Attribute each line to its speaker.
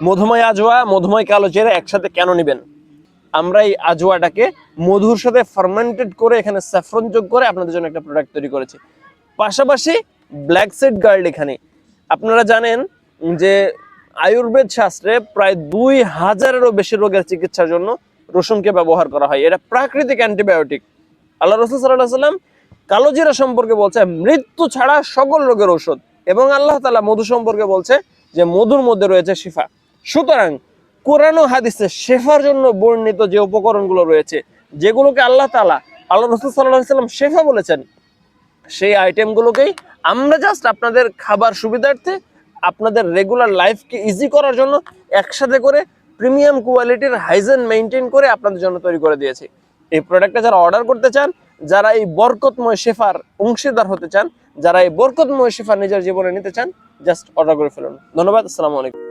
Speaker 1: মধুময় আজওয়া, মধুময় কালো জিরা একসাথে কেন নেবেন? আমরা এই আজওয়াটাকে মধুর সাথে ফার্মেন্টেড করে এখানে স্যাফরন যোগ করে আপনাদের জন্য একটা প্রোডাক্ট তৈরি করেছি। পাশাপাশি ব্ল্যাক সিড গার্লিক হানি। আপনারা জানেন যে আয়ুর্বেদ শাস্ত্রে প্রায় 2000-এরও বেশি রোগের চিকিৎসার জন্য রসুনকে ব্যবহার করা হয়। এটা প্রাকৃতিক অ্যান্টিবায়োটিক। আল্লাহ রাসূল সাল্লাল্লাহু আলাইহি ওয়াসাল্লাম কালো জিরা সম্পর্কে বলছে মৃত্যু ছাড়া সকল রোগের ঔষধ, এবং আল্লাহ তাআলা মধু সম্পর্কে বলছে যে মধুর মধ্যে রয়েছে শিফা। সুতরাং কোরআন ও হাদিসে শেফার জন্য বর্ণিত যে উপকরণগুলো রয়েছে, যেগুলোকে আল্লাহ তাআলা, আল্লাহ রাসূল সাল্লাল্লাহু আলাইহি ওয়াসাল্লাম শেফা বলেছেন, সেই আইটেমগুলোকেই আমরা জাস্ট আপনাদের খাবার সুবিধার্থে, আপনাদের রেগুলার লাইফকে ইজি করার জন্য একসাথে করে প্রিমিয়াম কোয়ালিটির হাইজেন মেনটেন করে আপনাদের জন্য তৈরি করে দিয়েছি। এই প্রোডাক্টটা যারা অর্ডার করতে চান, যারা এই বরকতময় শেফার অংশীদার হতে চান, যারা এই বরকতময় শেফা নিজের জীবনে নিতে চান, জাস্ট অর্ডার করে ফেলুন। ধন্যবাদ। আসসালামু আলাইকুম।